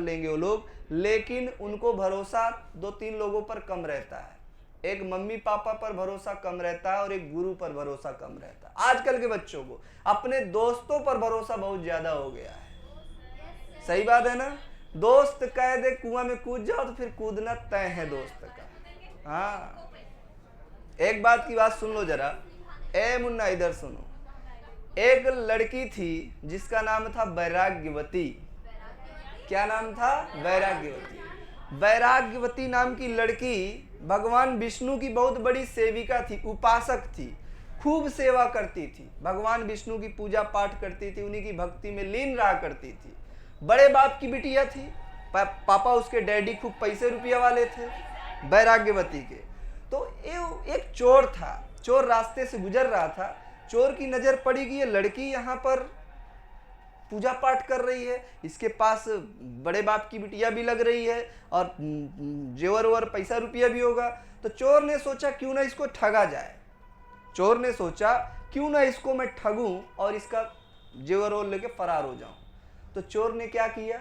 लेंगे वो लोग, लेकिन उनको भरोसा 2-3 लोगों पर कम रहता है। एक मम्मी पापा पर भरोसा कम रहता है और एक गुरु पर भरोसा कम रहता है। आजकल के बच्चों को अपने दोस्तों पर भरोसा बहुत ज्यादा हो गया है। सही बात है ना? दोस्त कह दे कुआं में कूद जाओ तो फिर कूदना तय है दोस्त का। हाँ, एक बात की बात सुन लो जरा। ए मुन्ना इधर सुनो। एक लड़की थी जिसका नाम था वैराग्यवती। क्या नाम था? वैराग्यवती। वैराग्यवती नाम की लड़की भगवान विष्णु की बहुत बड़ी सेविका थी, उपासक थी, खूब सेवा करती थी, भगवान विष्णु की पूजा पाठ करती थी, उन्हीं की भक्ति में लीन रहा करती थी। बड़े बाप की बिटिया थी। पापा उसके डैडी खूब पैसे रुपया वाले थे वैराग्यवती के। तो एक चोर था, चोर रास्ते से गुजर रहा था। चोर की नजर पड़ी कि ये लड़की यहाँ पर पूजा पाठ कर रही है, इसके पास बड़े बाप की बिटिया भी लग रही है और जेवर और पैसा रुपया भी होगा। तो चोर ने सोचा क्यों ना इसको ठगा जाए। चोर ने सोचा क्यों ना इसको मैं ठगूं और इसका जेवर और लेके फरार हो जाऊं। तो चोर ने क्या किया,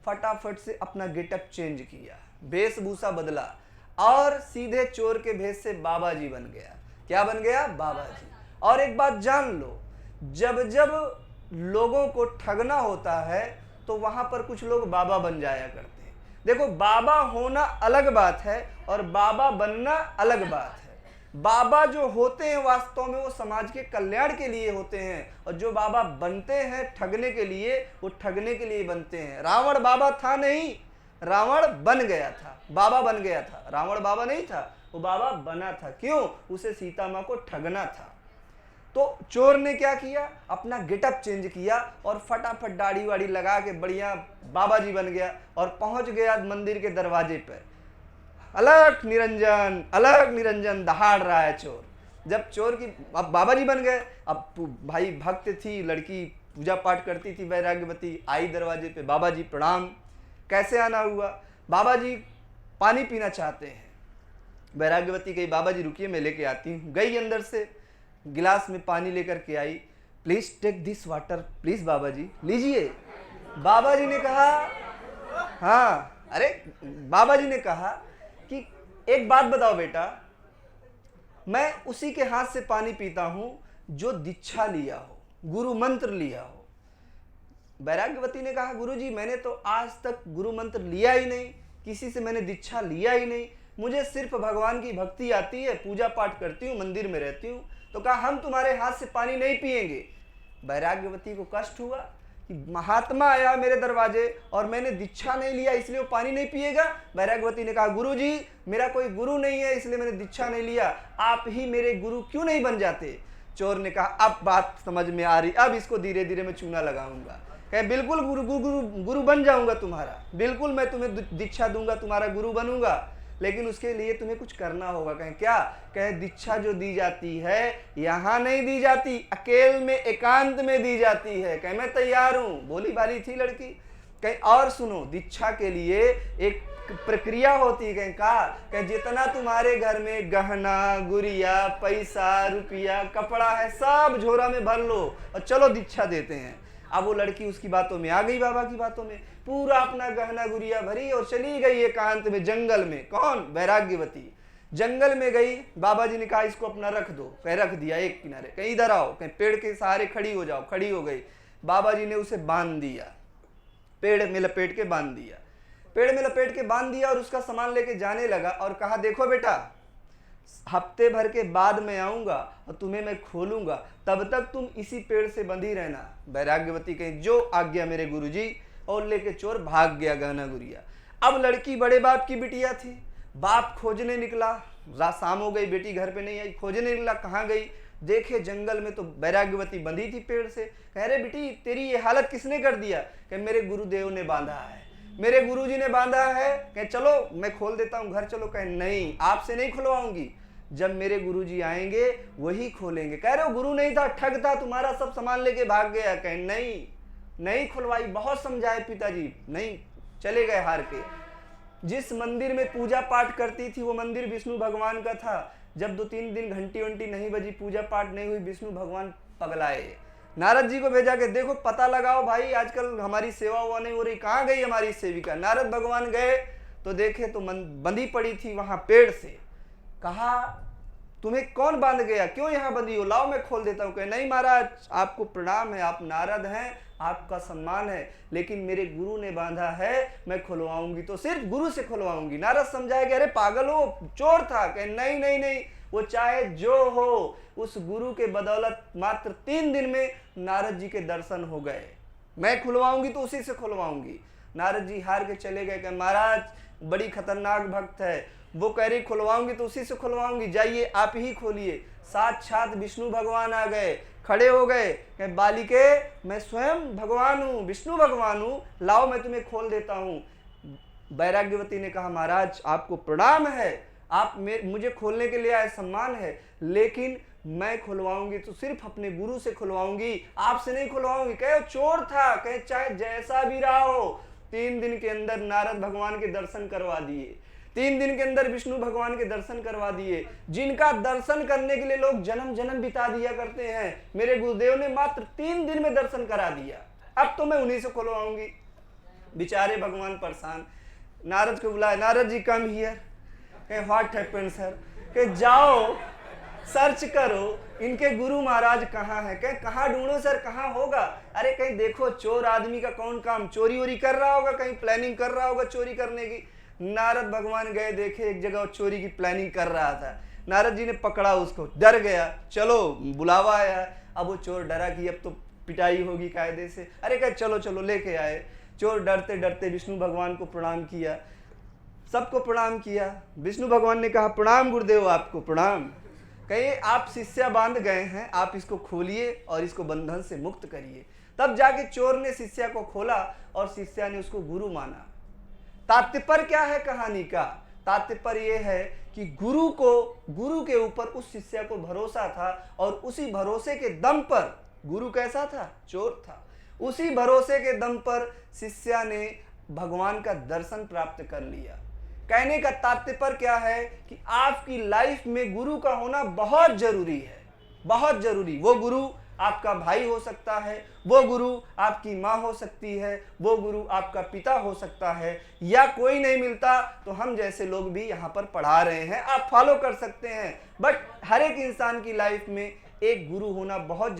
फटाफट से अपना गेटअप चेंज किया, वेशभूषा बदला और सीधे चोर के भेष से बाबा जी बन गया। क्या बन गया? बाबा जी। और एक बात जान लो, जब जब लोगों को ठगना होता है तो वहां पर कुछ लोग बाबा बन जाया करते हैं। देखो, बाबा होना अलग बात है और बाबा बनना अलग बात है। बाबा जो होते हैं वास्तव में वो समाज के कल्याण के लिए होते हैं, और जो बाबा बनते हैं ठगने के लिए, वो ठगने के लिए बनते हैं। रावण बाबा था नहीं, रावण बन गया था, बाबा बन गया था। रावण बाबा नहीं था, वो बाबा बना था। क्यों? उसे सीता माँ को ठगना था। तो चोर ने क्या किया, अपना गेटअप चेंज किया और फटाफट दाढ़ी वाड़ी लगा के बढ़िया बाबा जी बन गया और पहुंच गया मंदिर के दरवाजे पर। अलग निरंजन दहाड़ रहा है चोर। जब चोर की अब बाबा जी बन गए, अब भाई भक्त थी लड़की, पूजा पाठ करती थी वैराग्यवती, आई दरवाजे पे, बाबा जी प्रणाम। कैसे आना हुआ? बाबा जी पानी पीना चाहते हैं। वैराग्यवती गई, बाबा जी रुकिए मैं लेके आती हूँ। गई अंदर से गिलास में पानी लेकर के आई। Please take this water please बाबा जी, लीजिए। बाबा जी ने कहा, हाँ, अरे बाबा जी ने कहा कि एक बात बताओ बेटा, मैं उसी के हाथ से पानी पीता हूं जो दीक्षा लिया हो, गुरु मंत्र लिया हो। वैराग्यवती ने कहा, गुरुजी मैंने तो आज तक गुरु मंत्र लिया ही नहीं, किसी से मैंने दीक्षा लिया ही नहीं, मुझे सिर्फ भगवान की भक्ति आती है, पूजा पाठ करती हूँ, मंदिर में रहती हूँ। तो कहा हम तुम्हारे हाथ से पानी नहीं पिएंगे। वैराग्यवती को कष्ट हुआ कि महात्मा आया मेरे दरवाजे और मैंने दीक्षा नहीं लिया इसलिए वो पानी नहीं पिएगा। वैराग्यवती ने कहा, गुरुजी मेरा कोई गुरु नहीं है इसलिए मैंने दीक्षा नहीं लिया, आप ही मेरे गुरु क्यों नहीं बन जाते? चोर ने कहा, अब बात समझ में आ रही, अब इसको धीरे धीरे मैं चूना लगाऊंगा। कहे बिल्कुल गुरु गुरु गुरु गुरु बन जाऊंगा तुम्हारा, बिल्कुल मैं तुम्हें दीक्षा दूंगा, तुम्हारा गुरु बनूंगा, लेकिन उसके लिए तुम्हें कुछ करना होगा। कहें क्या? कहे दीक्षा जो दी जाती है यहाँ नहीं दी जाती, अकेले में एकांत में दी जाती है। कहे मैं तैयार हूँ, भोली भाली थी लड़की। कहीं और सुनो, दीक्षा के लिए एक प्रक्रिया होती है। कहीं का? कहे जितना तुम्हारे घर में गहना गुड़िया पैसा रुपया कपड़ा है सब झोरा में भर लो और चलो दीक्षा देते हैं। अब वो लड़की उसकी बातों में आ गई, बाबा की बातों में, पूरा अपना गहना गुड़िया भरी और चली गई एकांत में, जंगल में। कौन? वैराग्यवती। जंगल में गई, बाबा जी ने कहा इसको अपना रख दो। कहीं रख दिया एक किनारे, कहीं इधर आओ, कहीं पेड़ के सहारे खड़ी हो जाओ। खड़ी हो गई। बाबा जी ने उसे बांध दिया, पेड़ में लपेट के बांध दिया, पेड़ में लपेट के बांध दिया और उसका सामान लेके जाने लगा और कहा देखो बेटा, हफ्ते भर के बाद मैं आऊंगा और तुम्हें मैं खोलूंगा, तब तक तुम इसी पेड़ से बंधी रहना। वैराग्यवती कहीं जो आज्ञा मेरे गुरुजी, और लेके चोर भाग गया गहना गुड़िया। अब लड़की बड़े बाप की बिटिया थी, बाप खोजने निकला, रात शाम हो गई, बेटी घर पे नहीं आई, खोजने निकला कहाँ गई, देखे जंगल में तो वैराग्यवती बंधी थी पेड़ से। कह रहे बेटी तेरी ये हालत किसने कर दिया? कह मेरे गुरुदेव ने बांधा है, मेरे गुरुजी ने बांधा है। कह चलो मैं खोल देता हूँ, घर चलो। कह नहीं, आपसे नहीं खुलवाऊंगी, जब मेरे गुरुजी आएंगे वही खोलेंगे। कह रहे हो गुरु नहीं था, ठग था, तुम्हारा सब सामान लेके भाग गया। कह नहीं, नहीं खुलवाई, बहुत समझाए पिताजी, नहीं, चले गए हार के। जिस मंदिर में पूजा पाठ करती थी वो मंदिर विष्णु भगवान का था। जब 2-3 दिन घंटी वंटी नहीं बजी, पूजा पाठ नहीं हुई, विष्णु भगवान पगलाए, नारद जी को भेजा कि देखो पता लगाओ भाई, आजकल हमारी सेवा हुआ नहीं हो रही, कहाँ गई हमारी सेविका। नारद भगवान गए तो देखे तो बंधी पड़ी थी वहां पेड़ से। कहा तुम्हें कौन बांध गया, क्यों यहाँ बंधी हो, लाओ मैं खोल देता हूँ। कहे नहीं महाराज, आपको प्रणाम है, आप नारद हैं, आपका सम्मान है, लेकिन मेरे गुरु ने बांधा है, मैं खुलवाऊंगी तो सिर्फ गुरु से खुलवाऊंगी। नारद समझाए कि अरे पागल हो, चोर था। कहे नहीं नहीं नहीं, वो चाहे जो हो, उस गुरु के बदौलत मात्र 3 दिन में नारद जी के दर्शन हो गए, मैं खुलवाऊंगी तो उसी से खुलवाऊंगी। नारद जी हार के चले गए। कहे महाराज बड़ी खतरनाक भक्त है, वो कह रही खुलवाऊंगी तो उसी से खुलवाऊंगी, जाइए आप ही खोलिए। साक्षात विष्णु भगवान आ गए, खड़े हो गए, कहे बालिके मैं स्वयं भगवान हूँ, विष्णु भगवान हूँ, लाओ मैं तुम्हें खोल देता हूँ। वैराग्यवती ने कहा महाराज आपको प्रणाम है, आप मुझे खोलने के लिए आए, सम्मान है, लेकिन मैं खुलवाऊंगी तो सिर्फ अपने गुरु से खुलवाऊंगी, आपसे नहीं खुलवाऊंगी। कहे चोर था, कहे चाहे जैसा भी रहा हो। 3 दिन के अंदर नारद भगवान के दर्शन करवा दिए, 3 दिन के अंदर विष्णु भगवान के दर्शन करवा दिए, जिनका दर्शन करने के लिए लोग जन्म जन्म बिता दिया करते हैं, मेरे गुरुदेव ने मात्र 3 दिन में दर्शन करा दिया। अब तो मैं उन्हीं से खुलवाऊंगी। बेचारे भगवान परेशान, नारद को बुलाया, नारद जी कम हियर। कहे व्हाट हैपेंड सर। कहे जाओ सर्च करो इनके गुरु महाराज कहाँ है। कहे कहाँ ढूंढो सर, कहाँ होगा। अरे कहीं देखो, चोर आदमी का कौन काम, चोरी वोरी कर रहा होगा, कहीं प्लानिंग कर रहा होगा चोरी करने की। नारद भगवान गए, देखे एक जगह चोरी की प्लानिंग कर रहा था। नारद जी ने पकड़ा उसको, डर गया, चलो बुलावा आया। अब वो चोर डरा कि अब तो पिटाई होगी कायदे से। अरे कहे चलो चलो, लेके आए। चोर डरते डरते विष्णु भगवान को प्रणाम किया, सबको प्रणाम किया। विष्णु भगवान ने कहा प्रणाम गुरुदेव, आपको प्रणाम। कहे आप शिष्या बांध गए हैं, आप इसको खोलिए और इसको बंधन से मुक्त करिए। तब जाके चोर ने शिष्या को खोला और शिष्या ने उसको गुरु माना। तात्पर्य क्या है कहानी का? तात्पर्य यह है कि गुरु के ऊपर उस शिष्य को भरोसा था, और उसी भरोसे के दम पर, गुरु कैसा था, चोर था, उसी भरोसे के दम पर शिष्य ने भगवान का दर्शन प्राप्त कर लिया। कहने का तात्पर्य क्या है कि आपकी लाइफ में गुरु का होना बहुत जरूरी है, बहुत जरूरी। वो गुरु आपका भाई हो सकता है, वो गुरु आपकी माँ हो सकती है, वो गुरु आपका पिता हो सकता है, या कोई नहीं मिलता तो हम जैसे लोग भी यहाँ पर पढ़ा रहे हैं, आप फॉलो कर सकते हैं। बट हर एक इंसान की लाइफ में एक गुरु होना बहुत